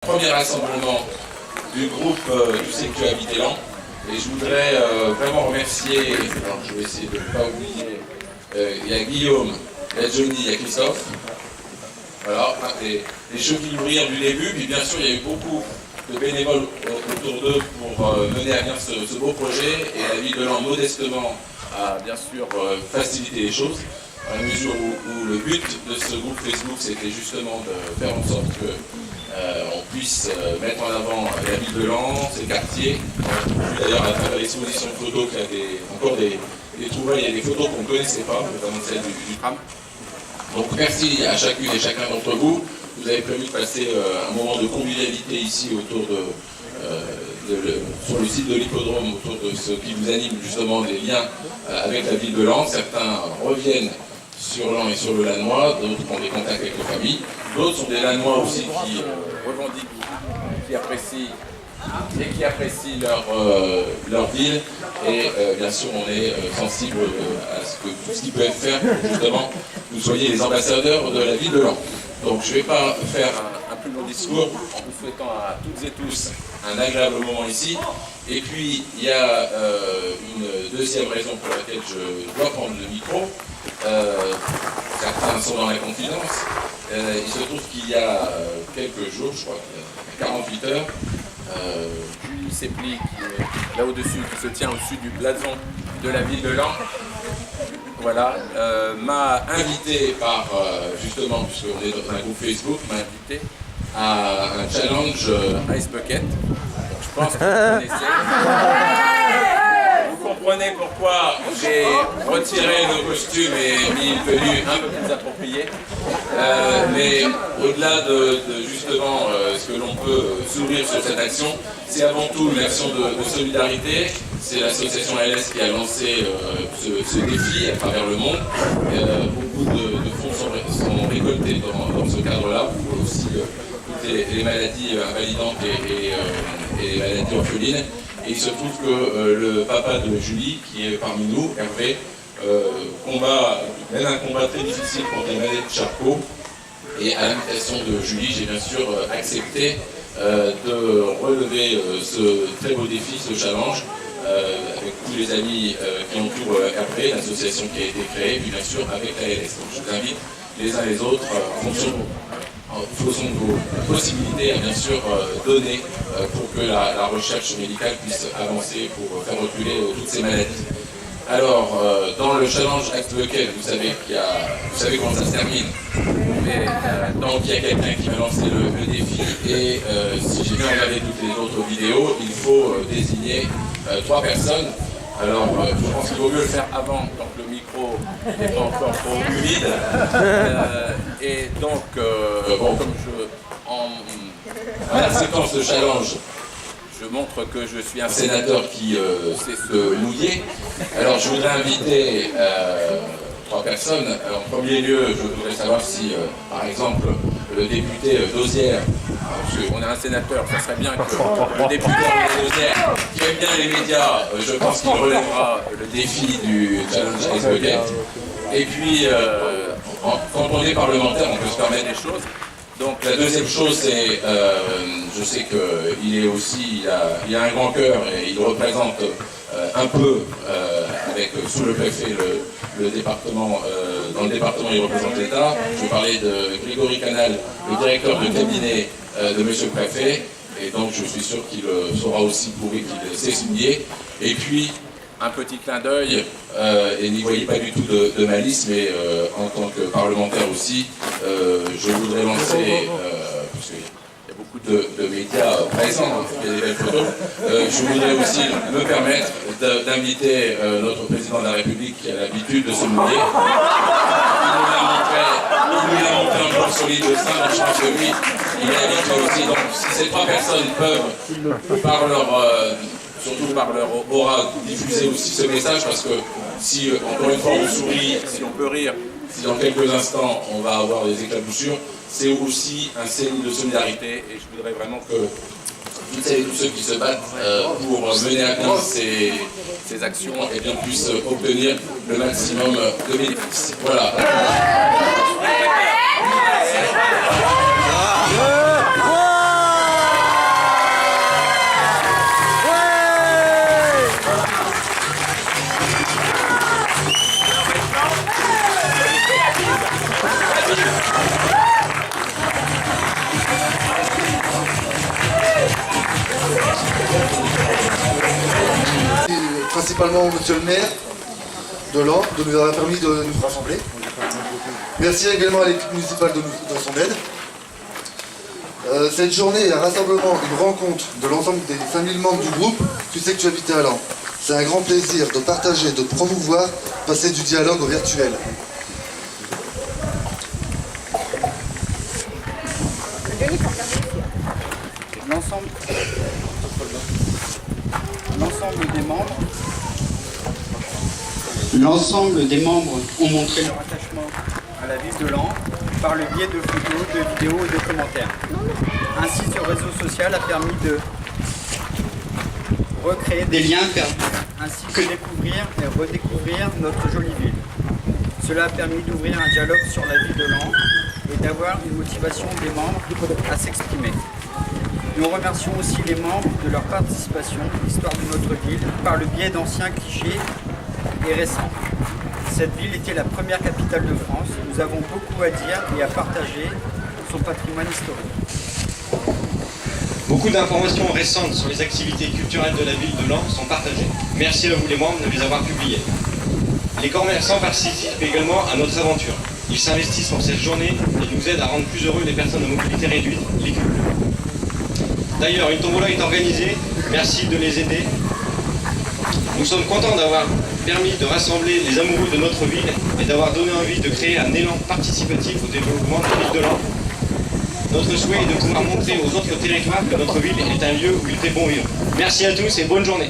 Premier rassemblement du groupe du CQ à Vitellan. Et je voudrais vraiment remercier, alors je vais essayer de ne pas oublier, il y a Guillaume, il y a Johnny, il y a Christophe. Voilà, les cheveux qui nourrirent du début, puis bien sûr il y a eu beaucoup de bénévoles autour d'eux pour mener à bien ce beau projet, et la ville de Laon modestement a bien sûr facilité les choses, à la mesure où le but de ce groupe Facebook c'était justement de faire en sorte que on puisse mettre en avant la ville de Laon, ses quartiers. D'ailleurs, à travers l'exposition de photos, qu'il y a encore des trouvailles et des photos qu'on ne connaissait pas, notamment celle du tram. Donc merci à chacune et chacun d'entre vous. Vous avez prévu de passer un moment de convivialité ici autour sur le site de l'hippodrome, autour de ce qui vous anime justement des liens avec la ville de Laon. Certains reviennent sur Laon et sur le Lannoy, d'autres ont des contacts avec les familles, d'autres sont des Lannois aussi qui revendiquent, qui apprécient leur ville, et bien sûr on est sensible à ce que tout ce qui peut être fait pour justement vous soyez les ambassadeurs de la ville de Laon. Donc je ne vais pas faire un plus long discours en vous souhaitant à toutes et tous un agréable moment ici. Et puis il y a une deuxième raison pour laquelle je dois prendre le micro. Certains sont dans la confidence. Il se trouve qu'il y a quelques jours, je crois qu'il y a 48 heures, Julie Sepli, qui est là au-dessus, qui se tient au-dessus du blason de la ville de Laon, voilà, m'a invité par, justement, puisqu'on est dans un groupe Facebook, m'a invité à un challenge Ice Bucket. Donc, je pense que vous connaissez. Vous comprenez pourquoi j'ai retiré le costume et mis une tenue un peu plus appropriée. Mais au-delà de justement ce que l'on peut sourire sur cette action, c'est avant tout une action de solidarité. C'est l'association LS qui a lancé ce défi à travers le monde. Beaucoup de fonds sont récoltés dans ce cadre-là pour aussi toutes les maladies invalidantes et les maladies orphelines. Et il se trouve que le papa de Julie, qui est parmi nous, Hervé, mène un combat très difficile contre les maladies de Charcot. Et à l'invitation de Julie, j'ai bien sûr accepté de relever ce très beau défi, ce challenge, avec tous les amis qui entourent Hervé, l'association qui a été créée, puis bien sûr avec la LS. Donc je vous invite les uns les autres, en fonction de vos possibilités, à bien sûr donner pour que la recherche médicale puisse avancer, pour faire reculer toutes ces maladies. Alors, dans le challenge Act Bucket, vous savez comment ça se termine. Mais donc il y a quelqu'un qui va lancer le défi, et si j'ai bien regardé toutes les autres vidéos, il faut désigner 3 personnes. Alors je pense qu'il vaut mieux le faire avant, tant que le micro n'est pas encore trop humide. Et donc, comme en acceptant ce challenge, je montre que je suis un sénateur qui sait se mouiller. Alors je voudrais inviter 3 personnes. En premier lieu, je voudrais savoir si, par exemple, le député d'Auzière, parce qu'on a un sénateur, ça serait bien que le député d'Auzière, qui aime bien les médias, je pense qu'il relèvera le défi du challenge Ice Bucket. Et puis, quand on est parlementaire, on peut se permettre des choses. Donc la deuxième chose, c'est, je sais qu'il est aussi, il a un grand cœur et il représente un peu, avec sous le préfet, le département, dans le département il représente l'État. Je parlais de Grégory Canal, le directeur de cabinet de monsieur le préfet, et donc je suis sûr qu'il saura aussi prouver qu'il sait se mouiller. Et puis, un petit clin d'œil, et n'y voyez pas du tout de malice, mais en tant que parlementaire aussi, je voudrais lancer, parce qu'il y a beaucoup de médias présents, il y a des belles photos, je voudrais aussi me permettre d'inviter notre président de la République qui a l'habitude de se mouiller. Il nous l'a montré un jour sur l'île de Saint, donc je pense que lui, il est habitué aussi. Donc si ces 3 personnes peuvent, surtout par leur aura, diffuser aussi ce message, parce que si, encore une fois, on sourit, si on peut rire, si dans quelques instants on va avoir des éclaboussures, c'est aussi un signe de solidarité, et je voudrais vraiment que toutes celles et tous ceux qui se battent pour mener à bien ces actions et bien puissent obtenir le maximum de bénéfices. Voilà. principalement monsieur le maire de Laon de nous avoir permis de nous rassembler. Merci également à l'équipe municipale de son aide. Cette journée est un rassemblement, une rencontre de l'ensemble des 5000 membres du groupe Tu sais que tu habites à Laon. C'est un grand plaisir de partager, de promouvoir, passer du dialogue au virtuel. L'ensemble des membres ont montré leur attachement à la ville de Laon par le biais de photos, de vidéos et de commentaires. Ainsi, ce réseau social a permis de recréer des liens perdus, ainsi que découvrir et redécouvrir notre jolie ville. Cela a permis d'ouvrir un dialogue sur la ville de Laon et d'avoir une motivation des membres à s'exprimer. Nous remercions aussi les membres de leur participation à l'histoire de notre ville par le biais d'anciens clichés et récents. Cette ville était la première capitale de France. Nous avons beaucoup à dire et à partager son patrimoine historique. Beaucoup d'informations récentes sur les activités culturelles de la ville de Laon sont partagées. Merci à vous les membres de les avoir publiées. Les commerçants participent également à notre aventure. Ils s'investissent pour cette journée et nous aident à rendre plus heureux les personnes à mobilité réduite, les cultes. D'ailleurs, une tombola est organisée. Merci de les aider. Nous sommes contents d'avoir permis de rassembler les amoureux de notre ville et d'avoir donné envie de créer un élan participatif au développement de la ville de Laon. Notre souhait est de pouvoir montrer aux autres territoires que notre ville est un lieu où il fait bon vivre. Merci à tous et bonne journée.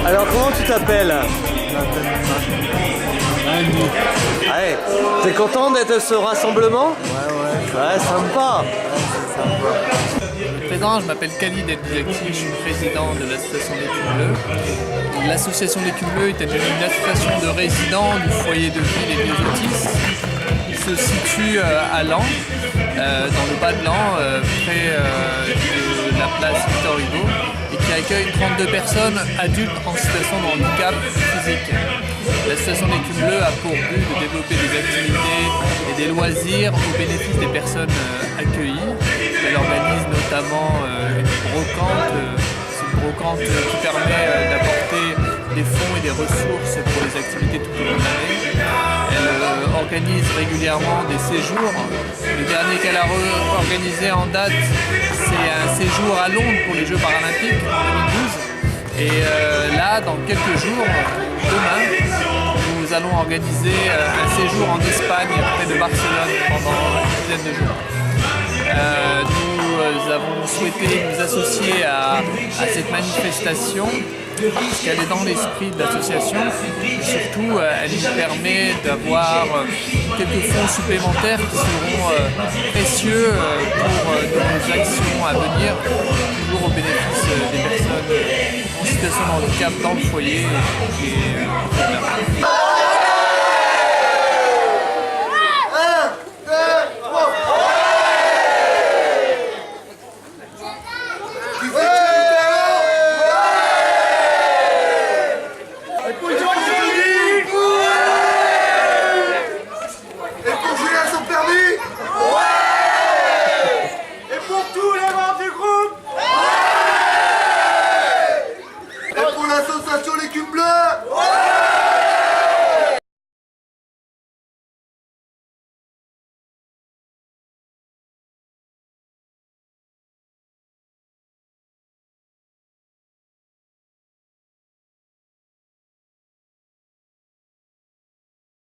Alors comment tu t'appelles? Ouais. T'es content d'être à ce rassemblement? Ouais, sympa. Je m'appelle Khalid Elbizaki, je suis président de l'association des Culs Bleus. L'association des Culs Bleus est une association de résidents du foyer de vie des Vieux-Autistes. Il se situe à Laon, dans le bas de Laon, près de la place Victor Hugo, et qui accueille 32 personnes adultes en situation de handicap physique. L'association des Culs Bleus a pour but de développer des activités et des loisirs au bénéfice des personnes accueillies. Elle organise notamment une brocante, c'est une brocante qui permet d'apporter des fonds et des ressources pour les activités tout au long de l'année. Elle organise régulièrement des séjours. Le dernier qu'elle a organisé en date, c'est un séjour à Londres pour les Jeux paralympiques en 2012. Et là, dans quelques jours, demain, nous allons organiser un séjour en Espagne, près de Barcelone, pendant une dizaine de jours. Nous avons souhaité nous associer à cette manifestation parce qu'elle est dans l'esprit de l'association et surtout elle nous permet d'avoir quelques fonds supplémentaires qui seront précieux pour nos actions à venir, toujours au bénéfice des personnes en situation de handicap dans le foyer et